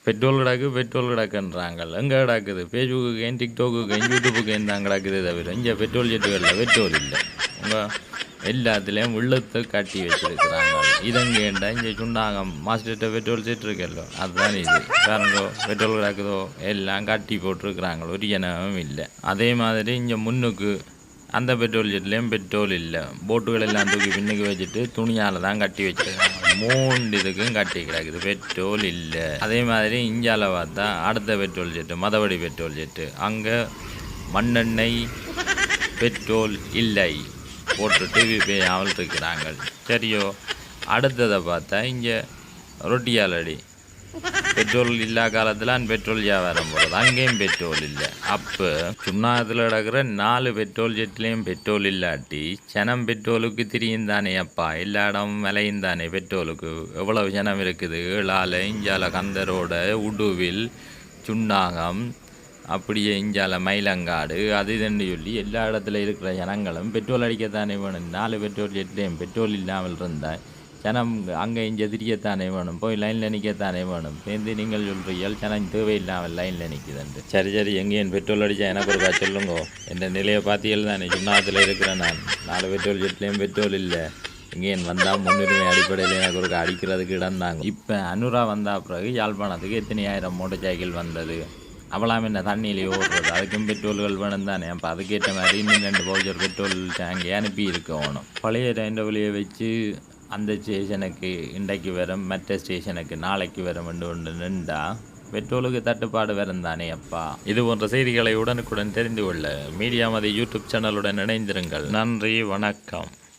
Petrol கிடக்கு petrol கிடக்குன்றாங்க. எங்கே கிடக்குது? ஃபேஸ்புக்கு ஏன் டிக்டாக்கு ஏன் யூடியூப்புக்கு ஏன் தான் கிடக்குது தவிர இங்கே பெட்ரோல் செட்டுகளில் பெட்ரோல் இல்லை. உங்கள் எல்லாத்துலேயும் உள்ளத்தை காட்டி வச்சுருக்குறாங்க. இதங்கேண்டா இங்கே சுண்டாங்கம் மாஸ்டர்கிட்ட பெட்ரோல் செட் இருக்கല്ലോ அதுதான் இது. பாருங்கோ பெட்ரோல் கிடக்குதோ எல்லாம் காட்டி போட்டிருக்கிறாங்க. ஒரு ஜனமும் இல்லை. அதே மாதிரி இங்கே முன்னுக்கு அந்த பெட்ரோல் செட்லேயும் பெட்ரோல் இல்லை. போட்டுகள் எல்லாம் தூக்கி பின்னுக்கு வச்சுட்டு துணியால் தான் கட்டி வச்சுருக்காங்க. 3 இதுக்கும் கட்டி கிடக்குது, பெட்ரோல் இல்லை. அதே மாதிரி இந்தியாவில் பார்த்தா அடுத்த பெட்ரோல் செட்டு மதவடி பெட்ரோல் செட்டு அங்கே மண்ணெண்ணெய் பெட்ரோல் இல்லை போட்டுட்டு அவள் இருக்கிறாங்க. சரியோ, அடுத்ததை பார்த்தா இங்கே ரொட்டியாலடி பெட்ரோல் இல்லா காலத்தில் பெட்ரோல் வியாபாரம் போகிறது, அங்கேயும் பெட்ரோல் இல்லை. அப்போ சுண்ணாத்தில் கிடக்கிற 4 பெட்ரோல் ஜெட்லேயும் பெட்ரோல் இல்லாட்டி ஜனம் பெட்ரோலுக்கு திரியும் தானே அப்பா. எல்லா இடமும் விலையும் தானே பெட்ரோலுக்கு. எவ்வளவு ஜனம் இருக்குது. ஏழால் இஞ்சால கந்தரோட உடுவில் சுண்ணாகம் அப்படியே இஞ்சால மயிலங்காடு அது இதுன்னு சொல்லி எல்லா இடத்துல இருக்கிற ஜனங்களும் பெட்ரோல் அடிக்கத்தானே வேணும். 4 பெட்ரோல் ஜெட்லேயும் பெட்ரோல் இல்லாமல் இருந்தால் ஜனம் அங்கே இங்கே திரியத்தானே வேணும், போய் லைனில் நிற்கத்தானே வேணும். சேர்ந்து நீங்கள் சொல்கிறீர்கள் ஜனம் தேவையில்லாமல் லைனில் நிற்குதுண்டு. சரி எங்கேயும் பெட்ரோல் அடித்தா எனக்கு ஒரு சொல்லுங்க. என் நிலையை பார்த்தீர்கள் தானே. சுண்ணாத்தில் இருக்கிறேன் நான். 4 பெட்ரோல் ஜெட்லேயும் பெட்ரோல் இல்லை. எங்கேயும் வந்தால் முன்னுரிமை அடிப்படையில் எனக்கு ஒரு அடிக்கிறதுக்கு இடம் தாங்க. இப்போ அனுரா வந்தால் பிறகு யாழ்ப்பாணத்துக்கு எத்தனை ஆயிரம் மோட்டர் சைக்கிள் வந்தது. அவளாம் என்ன தண்ணியிலே ஓடுறது, அதுக்கும் பெட்ரோல்கள் வேணும் தானே. அப்போ அதுக்கேற்ற மாதிரி இன்னும் 2 பவுச்சர் பெட்ரோல் டேங்கி அனுப்பி இருக்கணும். பழைய டைண்டவிலையை வச்சு அந்த ஸ்டேஷனுக்கு இன்றைக்கு வரும், மற்ற ஸ்டேஷனுக்கு நாளைக்கு வரும் ஒன்று நின்றா பெட்ரோலுக்கு தட்டுப்பாடு வரும் தானே அப்பா. இது போன்ற செய்திகளை உடனுக்குடன் தெரிந்து கொள்ள மீடியா மதி யூடியூப் சேனலுடன் இணைந்திருங்கள். நன்றி, வணக்கம்.